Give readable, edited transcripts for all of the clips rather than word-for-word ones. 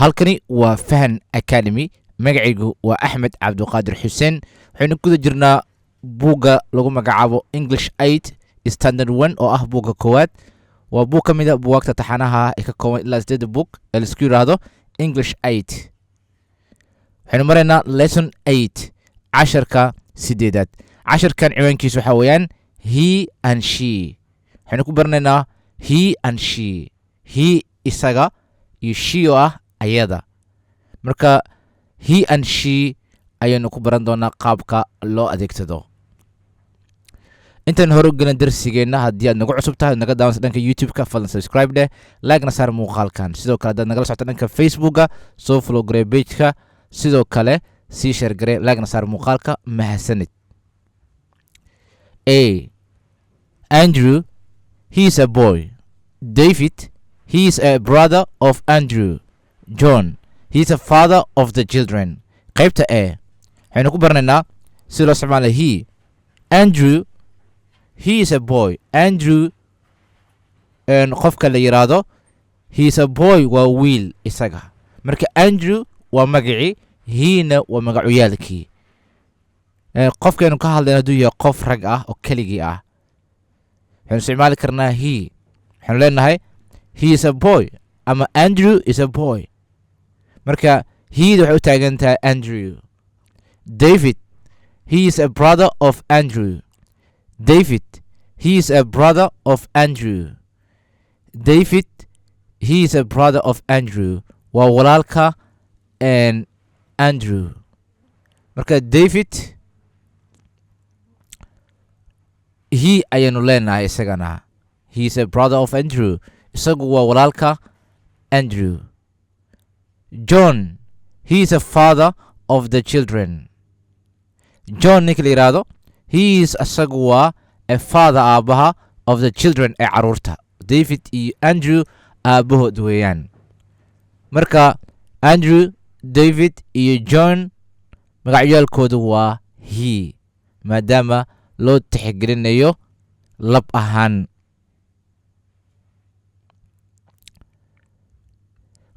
halkani waa Fahan Academy. magacaygu waa Axmed Cabduqaadir Xuseen. waxaynu ku jirnaa buugga lagu magacaabo English 8 Standard 1 oo ah buugga koowaad. waa buug ka mid ah buugaagta taxanaha ee ka kooban ilaa 8 buug ee la isku yiraahdo English 8. waxaynu maraynaa lesson 8 casharka 8aad. casharkan ciwaankiisu waxa weeyaan he and she. waxaynu ku baranaynaa he and she. he isaga iyo she oo ah ayada. marka he and she ayaynu ku baran doonaa qaabka loo adeegsado. intaan hore u gelin darsigeenna, haddii aad nagu cusub tahay naga daawanaysa dhanka YouTube-ka, fadlan subscribe dheh, like na saar muuqaalkan. sidoo kale haddaad nagala socota dhanka Facebook-ga, soo follow garee page-ka, sidoo kale sii share garee, like na saar muuqaalka. mahadsanid. A. Andrew, he is a boy. David, he is a brother of Andrew. John, he is a father of the children. qaybta A waxaynu ku baranaynaa si loo isticmaalo he. Andrew, he is a boy. Andrew qofka la yiraahdo he is a boy waa wiil isaga. marka Andrew waa magaci, he-na waa magacuyaalkii. qofkaynu ka hadlayna hadduu yahay qof rag ah oo keligii ah, waxaynu isticmaali karnaa he. waxaynu leenahay he is a boy ama Andrew is a boy. marka he-da waxay u taagan tahay Andrew. David, he is a brother of Andrew. David, he is a brother of Andrew. David, he is a brother of Andrew. waa walaalka Andrew. marka David he ayaynu leenahay isagana. he is a brother of Andrew. isagu waa walaalka Andrew. John, he is a father of the children. John ninka la yiraahdo he is isagu waa a father aabaha of the children ee caruurta. David iyo Andrew aabahood weeyaan. marka Andrew, David iyo John magacyaalkoodu waa he, maadaama loo tixgelinayo lab ahaan.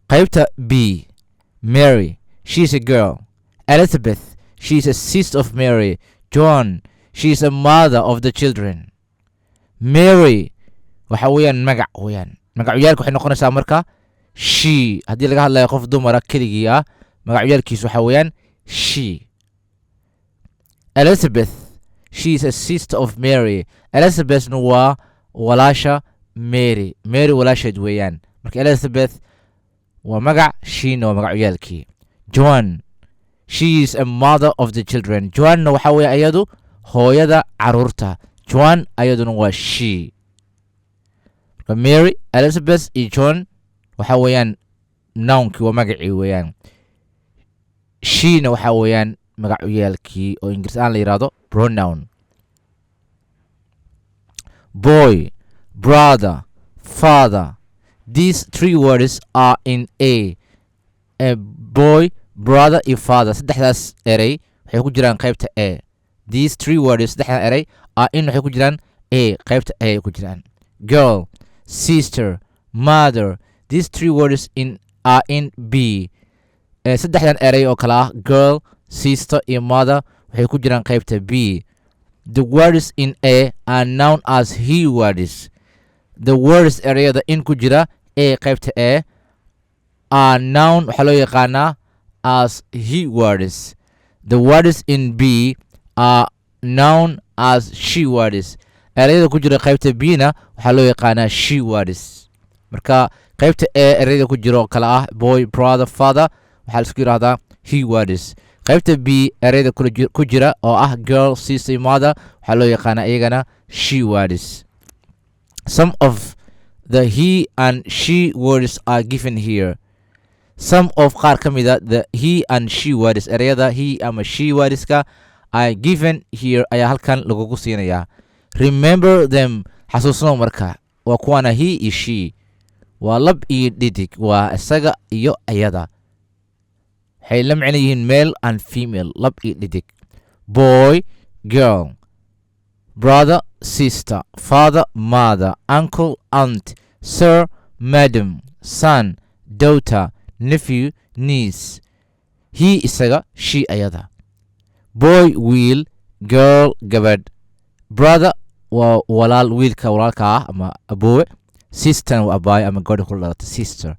qaybta B. Mary, she is a girl. Elizabeth, she is a sister of Mary. John, she is a mother of the children. Mary waxa weeyaan magac weeyaan. magacyaalku waxay noqonaysaa marka she. haddii laga hadlayo qof dumara keligii ah, magacyaalkiisu waxa weeyaan she. Elizabeth, she is a sister of Mary. Elizabethna waa walaasha Mary. Mary walaasheed weeyaan. marka Elizabeth waa magac, she-na waa magacyaalkii. Joan, she is a mother of the children. Joanna waxa weeye ayadu hooyada caruurta. Joan ayaduna waa she. marka Mary, Elizabeth iyo John waxa weeyaan nounkii, waa magacii weeyaan. she-na waxa weeyaan magacyaalkii oo Ingiriis aan la yiraahdo pronoun. Boy, brother, father. These three words are in A. Boy, brother iyo father. saddexdaas erey waxay ku jiraan qaybta A. These three words, saddexdan erey are in waxay ku jiraan A. qaybta A ku jiraan. Girl, sister, mother. These three words are in B. saddexdan erey oo kala ah girl, sister iyo mother waxay ku jiraan qaybta B. The words in A are known as he words. The words ereyada in ku jira A qaybta A are known waxaa loo yaqaanaa as he words. The words in B are known as she words. ereyada ku jira qaybta B-na waxaa loo yaqaanaa she words. marka qaybta A ereyada ku jira oo kala ah boy, brother, father waxaa la isku yiraahdaa he words. qaybta B ereyada ku jira oo ah girl, sister, mother waxaa loo yaqaanaa iyagana she words. Some of the he and she words are given here. Some of qaar ka mid a the he and she words ereyada he ama she wordska are given here ayaa halkan lagugu siinayaa. Remember them, xasuusno marka. waa kuwana he iyo she, waa lab iyo dhidig, waa isaga iyo ayada. waxay la macno yihiin male and female, lab iyo dhidig. Boy, girl. Brother, sister. Father, mother. Uncle, aunt. Sir, madam. Son, daughter. nephew niece. He isaga, she ayada. Boy wiil, girl gabadh. Brother waa walaal wiilka walaalka ah ama aboowe. Sister waa abaay ama gabadha ku dhalatay sister.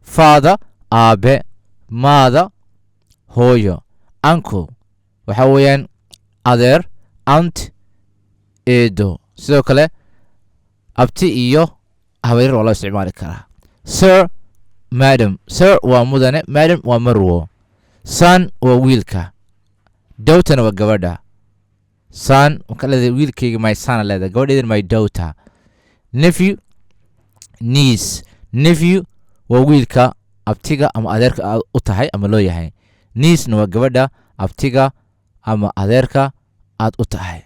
Father aabe. Mother hooyo. Uncle waxa weeyaan adeer. Aunt eedo. sidoo kale abti iyo haweerar waa loo isticmaali karaa. Sir madam. Sir waa mudane. Madam waa marwo. Son waa wiilka. Daughter waa gabadha. Son marka leedahay wiilkayga my son leedahay, gabadheedan my daughter. Nephew niece. Nephew waa wiilka abtiga ama adeerka u tahay ama loo yahay. Niece waa gabadha abtiga ama adeerka aad u tahay.